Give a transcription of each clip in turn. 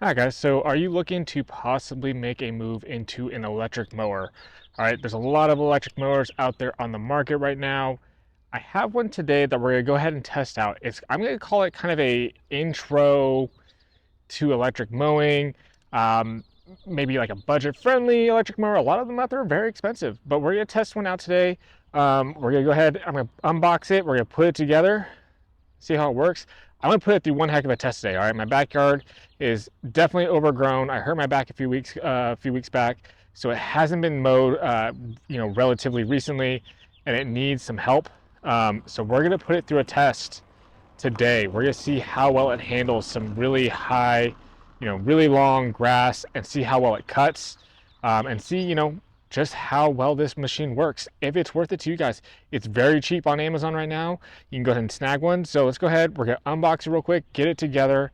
Hi guys, so are you looking to possibly make a move into an electric mower? All right, there's a lot of electric mowers out there on the market right now. I have one today that we're gonna go ahead and test out. I'm gonna call it kind of a intro to electric mowing. Um, Maybe like a budget-friendly electric mower. A lot of them out there are very expensive, but we're gonna test one out today. We're gonna go ahead, I'm gonna unbox it, we're gonna put it together, see how it works. I'm gonna put it through one heck of a test today. All right, my backyard is definitely overgrown. I hurt my back a few weeks back, so it hasn't been mowed, relatively recently, and it needs some help. So we're gonna put it through a test today. We're gonna see how well it handles some really high, really long grass, and see how well it cuts, and see, just how well this machine works. If it's worth it to you guys, it's very cheap on Amazon right now. You can go ahead and snag one. So let's go ahead. We're gonna unbox it real quick, get it together,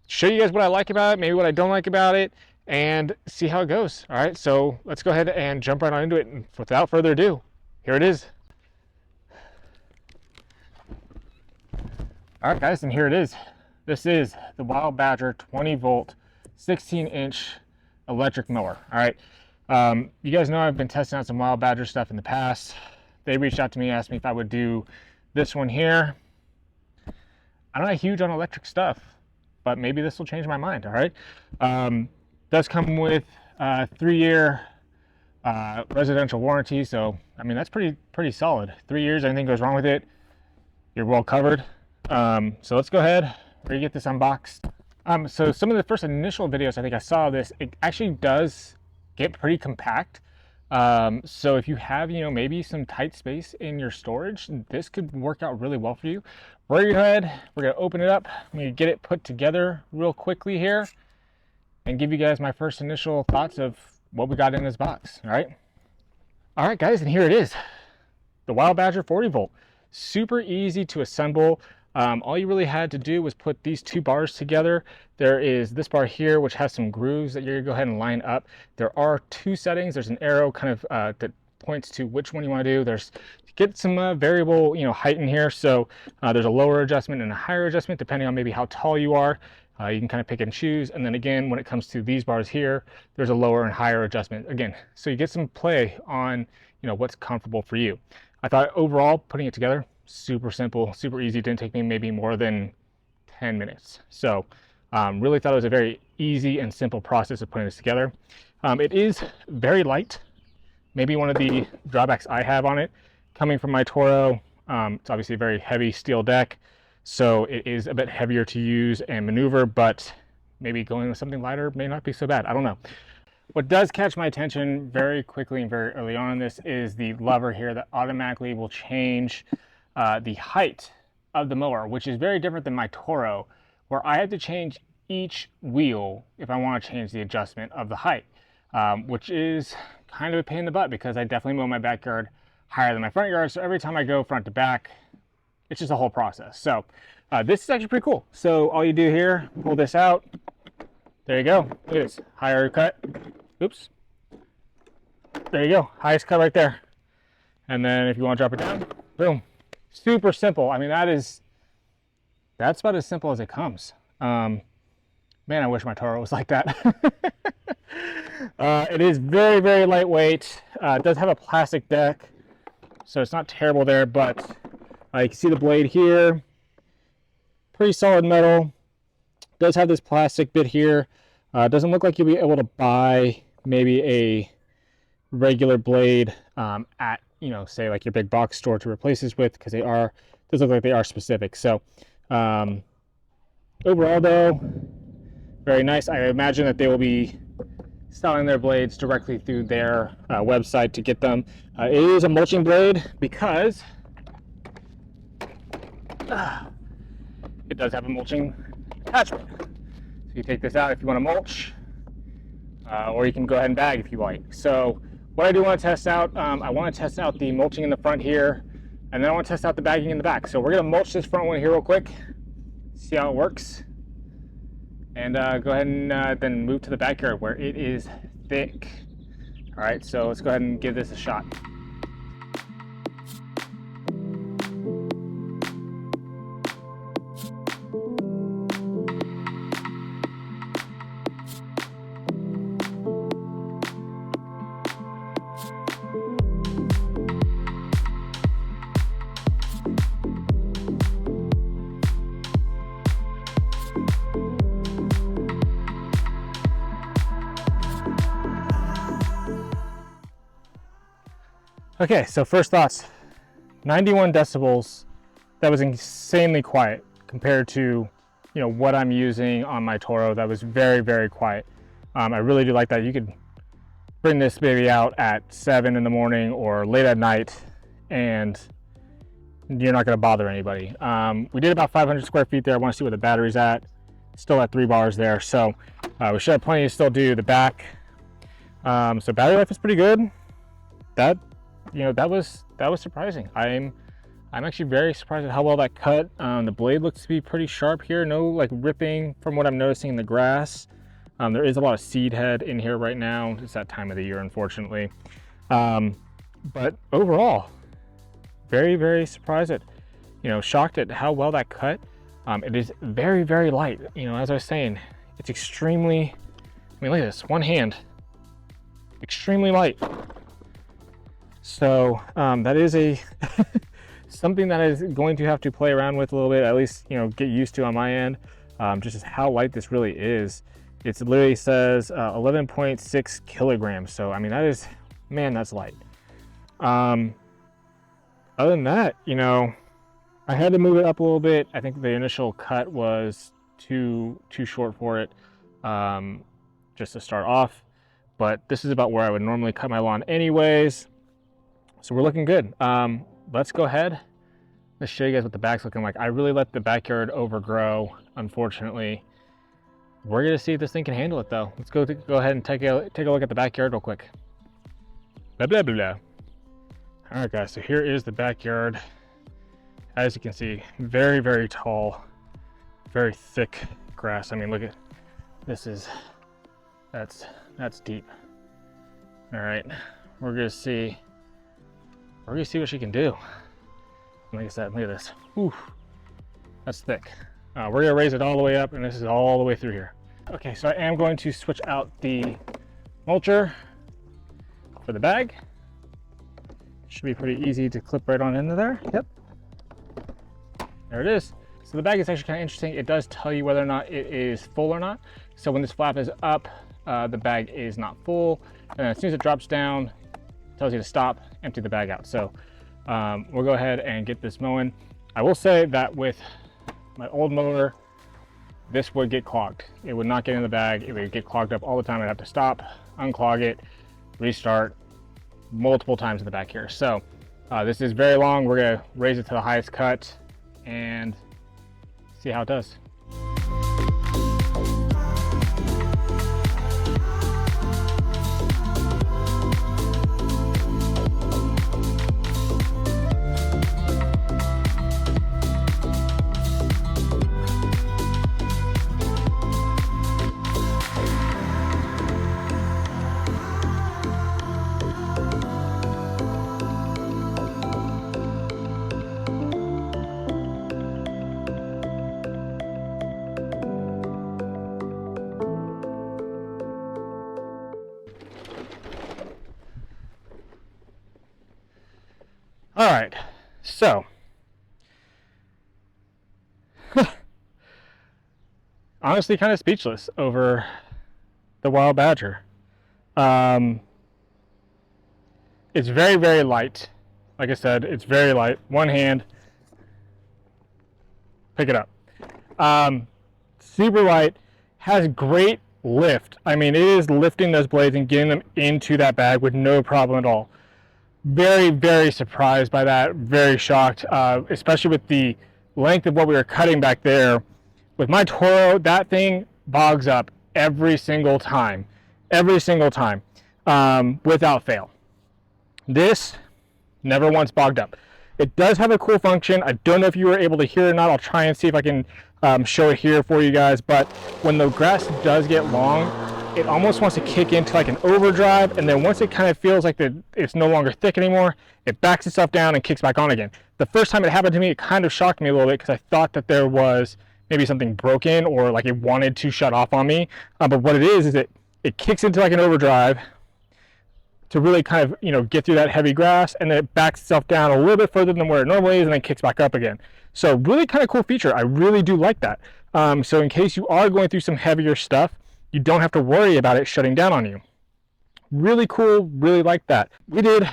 show you guys what I like about it, maybe what I don't like about it, and see how it goes. All right, so let's go ahead and jump right on into it. And without further ado, here it is. All right, guys, and here it is. This is the Wild Badger 20 volt, 16-inch electric mower. All right. You guys know I've been testing out some Wild Badger stuff in the past. They reached out to me, asked me if I would do this one here. I'm not huge on electric stuff, but maybe this will change my mind. All right. Does come with a 3-year residential warranty, so I mean that's pretty solid. 3 years, anything goes wrong with it, you're well covered. So let's go ahead. We're gonna get this unboxed. So some of the first initial videos I think I saw of this, it actually does get pretty compact. So if you have, maybe some tight space in your storage, this could work out really well for you. We're gonna go ahead, we're gonna open it up, I'm gonna get it put together real quickly here and give you guys my first initial thoughts of what we got in this box. All right guys, and here it is. The Wild Badger 40 volt. Super easy to assemble. All you really had to do was put these two bars together. There is this bar here, which has some grooves that you're gonna go ahead and line up. There are two settings. There's an arrow kind of that points to which one you want to do. There's get some variable, height in here. So there's a lower adjustment and a higher adjustment depending on maybe how tall you are. You can kind of pick and choose. And then again, when it comes to these bars here, there's a lower and higher adjustment again. So you get some play on, what's comfortable for you. I thought overall putting it together, super simple, super easy. Didn't take me maybe more than 10 minutes. So really thought it was a very easy and simple process of putting this together. It is very light. Maybe one of the drawbacks I have on it, coming from my Toro, it's obviously a very heavy steel deck, so it is a bit heavier to use and maneuver, but maybe going with something lighter may not be so bad. I don't know. What does catch my attention very quickly and very early on in this is the lever here that automatically will change the height of the mower, which is very different than my Toro, where I have to change each wheel if I want to change the adjustment of the height, which is kind of a pain in the butt because I definitely mow my backyard higher than my front yard. So every time I go front to back, it's just a whole process. So this is actually pretty cool. So all you do here, pull this out. There you go. Look at this, higher cut. Oops. There you go, highest cut right there. And then if you want to drop it down, boom. Super simple. I mean, that's about as simple as it comes. Man, I wish my Toro was like that. It is very, very lightweight. It does have a plastic deck, so it's not terrible there, but you can see the blade here. Pretty solid metal. It does have this plastic bit here. It doesn't look like you'll be able to buy maybe a regular blade at, say like your big box store to replace this with, because does look like they are specific. So overall though, very nice. I imagine that they will be selling their blades directly through their website to get them. It is a mulching blade because it does have a mulching attachment. So you take this out if you want to mulch, or you can go ahead and bag if you like. So what I do want to test out, I want to test out the mulching in the front here, and then I want to test out the bagging in the back. So we're going to mulch this front one here real quick, see how it works, and go ahead and then move to the backyard where it is thick. All right, so let's go ahead and give this a shot. Okay, so first thoughts, 91 decibels. That was insanely quiet compared to, you know, what I'm using on my Toro. That was very, very quiet. I really do like that. You could bring this baby out at 7 in the morning or late at night and you're not going to bother anybody. We did about 500 square feet there. I want to see where the battery's at. Still at 3 bars there, so we should have plenty to still do the back. So battery life is pretty good. That, you know, that was surprising. I'm actually very surprised at how well that cut. The blade looks to be pretty sharp here. No like ripping from what I'm noticing in the grass. There is a lot of seed head in here right now. It's that time of the year, unfortunately. But overall, very, very surprised at, you know, shocked at how well that cut. It is very, very light. You know, as I was saying, it's extremely, I mean, look at this, one hand, extremely light. So that is a something that is going to have to play around with a little bit, at least, you know, get used to on my end, just as how light this really is. It literally says 11.6 kilograms. So, I mean, that is, man, that's light. Other than that, you know, I had to move it up a little bit. I think the initial cut was too short for it, just to start off. But this is about where I would normally cut my lawn anyways. So we're looking good. Let's go ahead. Let's show you guys what the back's looking like. I really let the backyard overgrow, unfortunately. We're gonna see if this thing can handle it though. Let's go ahead and take a look at the backyard real quick. Blah, blah, blah, blah. All right, guys, so here is the backyard. As you can see, very, very tall, very thick grass. I mean, look at this that's deep. All right, we're gonna see what she can do. Like I said, look at this. Ooh, that's thick. We're gonna raise it all the way up, and this is all the way through here. Okay, so I am going to switch out the mulcher for the bag. Should be pretty easy to clip right on into there. Yep. There it is. So the bag is actually kind of interesting. It does tell you whether or not it is full or not. So when this flap is up, the bag is not full. And as soon as it drops down, it tells you to stop, empty the bag out. So we'll go ahead and get this mowing. I will say that with my old mower, this would get clogged. It would not get in the bag. It would get clogged up all the time. I'd have to stop, unclog it, restart multiple times in the back here. So this is very long. We're gonna raise it to the highest cut and see how it does. All right, so honestly kind of speechless over the wild badger. It's very, very light. Like I said, it's very light. One hand, pick it up. Super light, has great lift. I mean, it is lifting those blades and getting them into that bag with no problem at all. Very, very surprised by that, very shocked, especially with the length of what we were cutting back there. With my Toro, that thing bogs up every single time, without fail. This never once bogged up. It does have a cool function. I don't know if you were able to hear it or not. I'll try and see if I can show it here for you guys, but when the grass does get long, it almost wants to kick into like an overdrive, and then once it kind of feels like it's no longer thick anymore, it backs itself down and kicks back on again. The first time it happened to me, it kind of shocked me a little bit because I thought that there was maybe something broken or like it wanted to shut off on me. But what it is it kicks into like an overdrive to really kind of, you know, get through that heavy grass, and then it backs itself down a little bit further than where it normally is and then kicks back up again. So really kind of cool feature. I really do like that. So in case you are going through some heavier stuff, you don't have to worry about it shutting down on you. Really cool, really like that. We did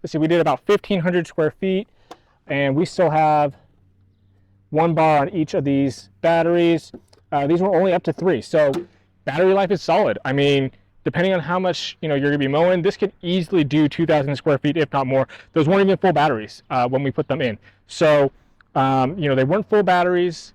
let's see, we did about 1,500 square feet, and we still have one bar on each of these batteries. These were only up to 3, so battery life is solid. I mean, depending on how much you're going to be mowing, this could easily do 2,000 square feet, if not more. Those weren't even full batteries when we put them in. So, they weren't full batteries.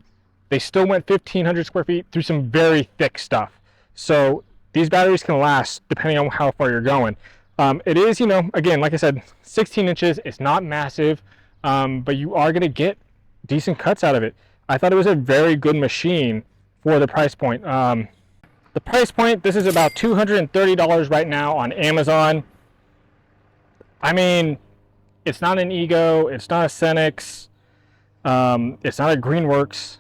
They still went 1,500 square feet through some very thick stuff. So these batteries can last depending on how far you're going. It is, again, like I said, 16 inches. It's not massive, but you are going to get decent cuts out of it. I thought it was a very good machine for the price point. The price point, this is about $230 right now on Amazon. I mean, it's not an Ego, it's not a Cenex, it's not a Greenworks,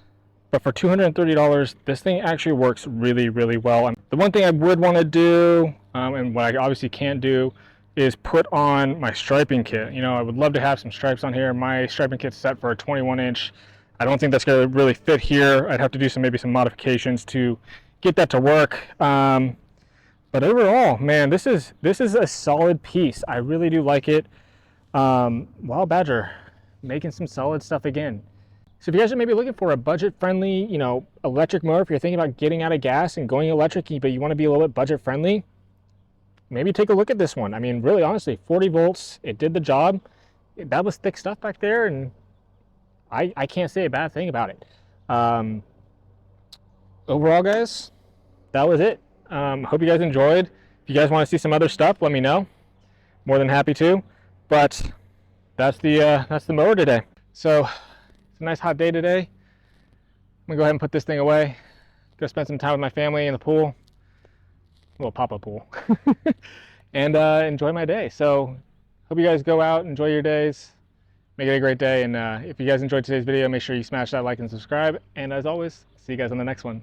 but for $230, this thing actually works really, really well. The one thing I would want to do, and what I obviously can't do, is put on my striping kit. I would love to have some stripes on here. My striping kit's set for a 21 inch. I don't think that's going to really fit here. I'd have to do maybe some modifications to get that to work. But overall, man, this is a solid piece. I really do like it. Wild Badger making some solid stuff again. So if you guys are maybe looking for a budget-friendly, electric mower, if you're thinking about getting out of gas and going electric, but you want to be a little bit budget-friendly, maybe take a look at this one. I mean, really, honestly, 40 volts, it did the job. That was thick stuff back there, and I can't say a bad thing about it. Overall, guys, that was it. Hope you guys enjoyed. If you guys want to see some other stuff, let me know. More than happy to. But that's the mower today. So it's a nice hot day today. I'm gonna go ahead and put this thing away. Go spend some time with my family in the pool, a little pop-up pool, and enjoy my day. So hope you guys go out, enjoy your days, make it a great day. And if you guys enjoyed today's video, make sure you smash that like and subscribe. And as always, see you guys on the next one.